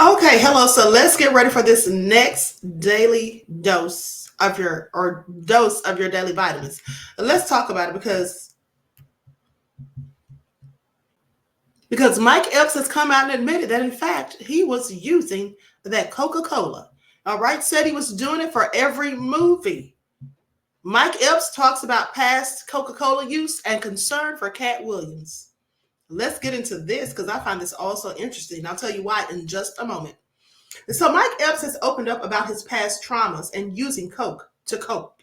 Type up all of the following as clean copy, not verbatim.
Okay, hello. So let's get ready for this next daily dose of your daily vitamins. Let's talk about it because Mike Epps has come out and admitted that in fact he was using that Coca-Cola. All right, said he was doing it for every movie. Mike Epps talks about past Coca-Cola use and concern for Katt Williams. Let's get into this because I find this also interesting. I'll tell you why in just a moment. So Mike Epps has opened up about his past traumas and using coke to cope.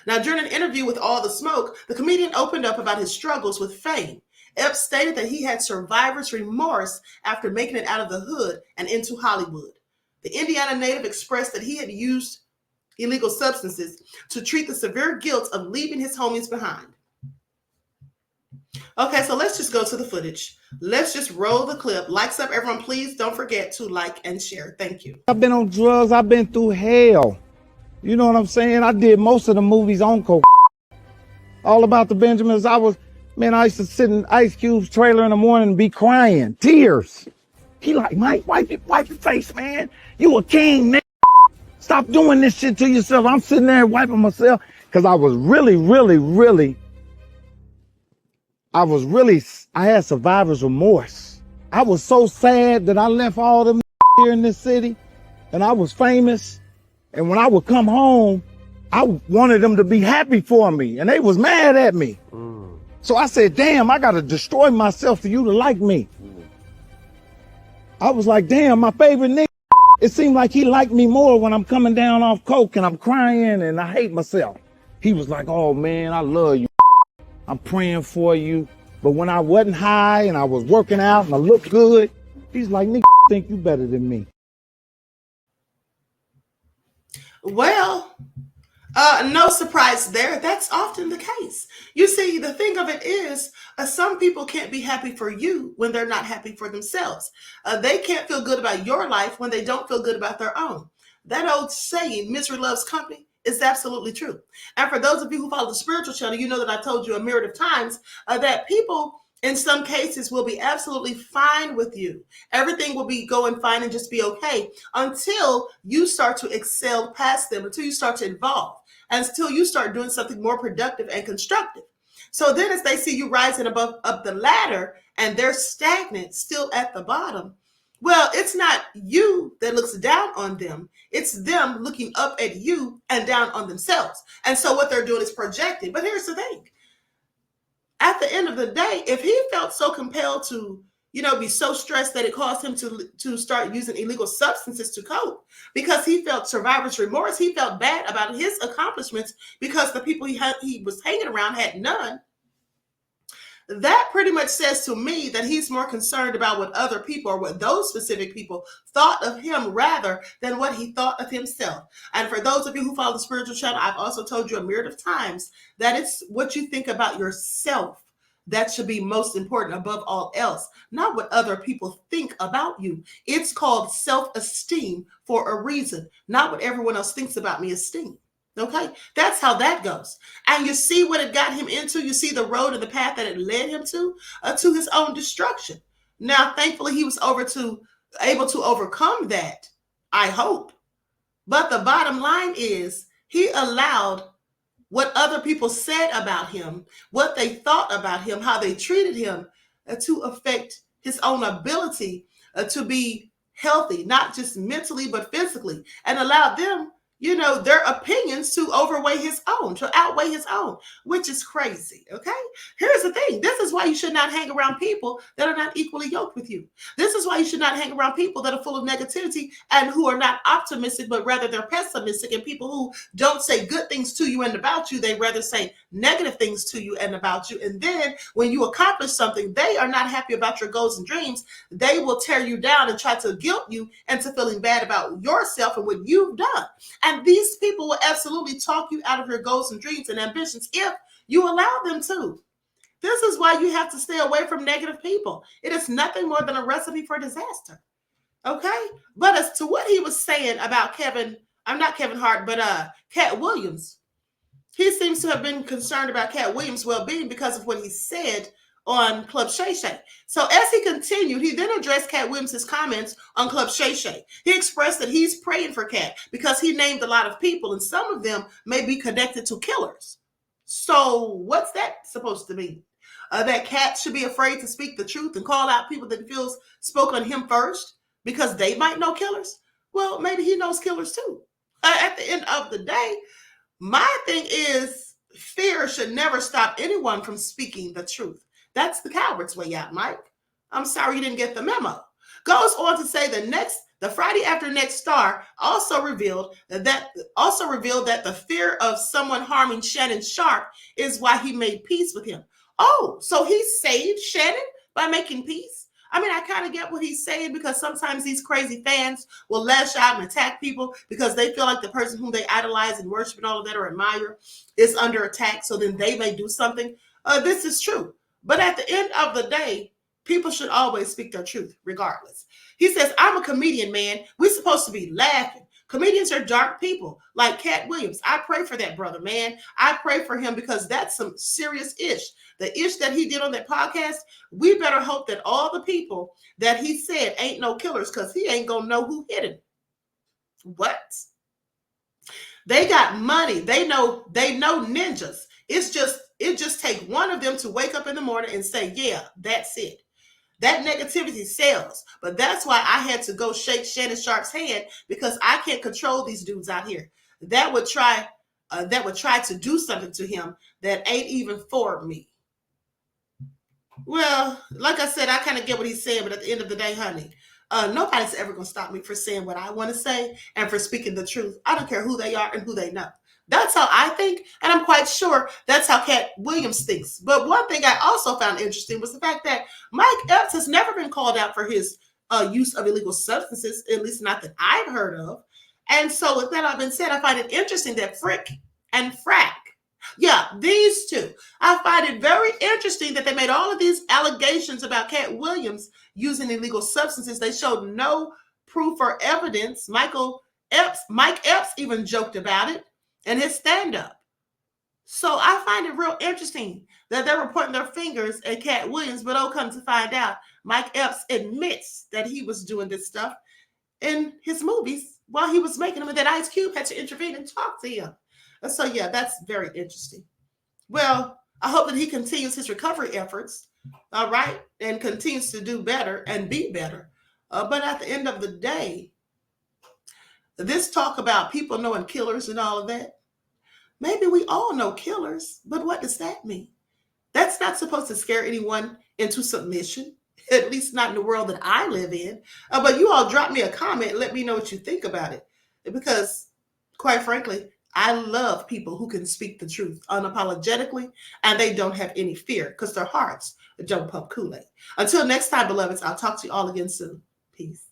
Now, during an interview with All the Smoke, the comedian opened up about his struggles with fame. Epps stated that he had survivor's remorse after making it out of the hood and into Hollywood. The Indiana native expressed that he had used illegal substances to treat the severe guilt of leaving his homies behind. Okay, so let's just go to the footage. Let's just roll the clip. Likes up, everyone. Please don't forget to like and share. Thank you. I've been on drugs. I've been through hell. You know what I'm saying? I did most of the movies on coke. All About the Benjamins. I used to sit in Ice Cube's trailer in the morning and be crying, tears. He like, Mike, wipe your face, man. You a king, nigga. Stop doing this shit to yourself. I'm sitting there wiping myself because I was I had survivor's remorse. I was so sad that I left all them here in this city and I was famous. And when I would come home, I wanted them to be happy for me and they was mad at me. So I said, damn, I got to destroy myself for you to like me. I was like, damn, my favorite nigga. It seemed like he liked me more when I'm coming down off coke and I'm crying and I hate myself. He was like, oh man, I love you. I'm praying for you. But when I wasn't high and I was working out and I looked good, he's like, nigga, think you better than me. Well, no surprise there. That's often the case. You see, the thing of it is, some people can't be happy for you when they're not happy for themselves. They can't feel good about your life when they don't feel good about their own. That old saying, misery loves company, is absolutely true. And for those of you who follow the spiritual channel, you know that I told you a myriad of times that people in some cases will be absolutely fine with you. Everything will be going fine and just be okay until you start to excel past them, until you start to evolve, and until you start doing something more productive and constructive. So then as they see you rising above up the ladder and they're stagnant, still at the bottom, well, it's not you that looks down on them. It's them looking up at you and down on themselves. And so what they're doing is projecting. But here's the thing. At the end of the day, if he felt so compelled to, be so stressed that it caused him to start using illegal substances to cope because he felt survivor's remorse, he felt bad about his accomplishments because the people he was hanging around had none. That pretty much says to me that he's more concerned about what other people or what those specific people thought of him rather than what he thought of himself. And for those of you who follow the spiritual channel, I've also told you a myriad of times that it's what you think about yourself that should be most important above all else, not what other people think about you. It's called self-esteem for a reason, not what everyone else thinks about me esteem. Okay, that's how that goes. And you see what it got him into. You see the road and the path that it led him to his own destruction. Now, thankfully, he was able to overcome that, I hope. But the bottom line is he allowed what other people said about him, what they thought about him, how they treated him to affect his own ability to be healthy, not just mentally, but physically, and allowed them their opinions to outweigh his own, which is crazy. Okay. Here's the thing. This is why you should not hang around people that are not equally yoked with you. This is why you should not hang around people that are full of negativity and who are not optimistic, but rather they're pessimistic, and people who don't say good things to you and about you. They rather say negative things to you and about you. And then when you accomplish something, they are not happy about your goals and dreams. They will tear you down and try to guilt you into feeling bad about yourself and what you've done. And these people will absolutely talk you out of your goals and dreams and ambitions if you allow them to. This is why you have to stay away from negative people. It is nothing more than a recipe for disaster. Okay? But as to what he was saying about Katt Williams, he seems to have been concerned about Katt Williams' well-being because of what he said on Club Shay Shay. So as he continued, he then addressed Katt Williams' comments on Club Shay Shay. He expressed that he's praying for Katt because he named a lot of people, and some of them may be connected to killers. So what's that supposed to mean? That Katt should be afraid to speak the truth and call out people that he feels spoke on him first because they might know killers? Well, maybe he knows killers too. At the end of the day, my thing is fear should never stop anyone from speaking the truth. That's the coward's way out, Mike. I'm sorry you didn't get the memo. Goes on to say the Friday After Next star also revealed that the fear of someone harming Shannon Sharpe is why he made peace with him. Oh, so he saved Shannon by making peace? I mean, I kind of get what he's saying, because sometimes these crazy fans will lash out and attack people because they feel like the person whom they idolize and worship and all of that or admire is under attack. So then they may do something. This is true. But at the end of the day, people should always speak their truth regardless. He says, I'm a comedian, man. We're supposed to be laughing. Comedians are dark people like Katt Williams. I pray for that brother, man. I pray for him because that's some serious ish. The ish that he did on that podcast, we better hope that all the people that he said ain't no killers, because he ain't going to know who hit him. What? They got money. They know ninjas. It just take one of them to wake up in the morning and say, yeah, that's it. That negativity sells. But that's why I had to go shake Shannon Sharpe's hand, because I can't control these dudes out here that would try to do something to him that ain't even for me. Well, like I said, I kind of get what he's saying, but at the end of the day, honey, nobody's ever going to stop me for saying what I want to say and for speaking the truth. I don't care who they are and who they know. That's how I think, and I'm quite sure that's how Katt Williams thinks. But one thing I also found interesting was the fact that Mike Epps has never been called out for his use of illegal substances, at least not that I've heard of. And so with that all been said, I find it interesting that Frick and Frack, yeah, these two, I find it very interesting that they made all of these allegations about Katt Williams using illegal substances. They showed no proof or evidence. Mike Epps even joked about it in his stand-up. So I find it real interesting that they were pointing their fingers at Katt Williams, but come to find out, Mike Epps admits that he was doing this stuff in his movies while he was making them, and that Ice Cube had to intervene and talk to him. So yeah, that's very interesting. Well, I hope that he continues his recovery efforts, all right, and continues to do better and be better. But at the end of the day, this talk about people knowing killers and all of that, maybe we all know killers, but what does that mean? That's not supposed to scare anyone into submission, at least not in the world that I live in. But you all drop me a comment and let me know what you think about it. Because, quite frankly, I love people who can speak the truth unapologetically, and they don't have any fear because their hearts don't pump Kool-Aid. Until next time, beloveds, I'll talk to you all again soon. Peace.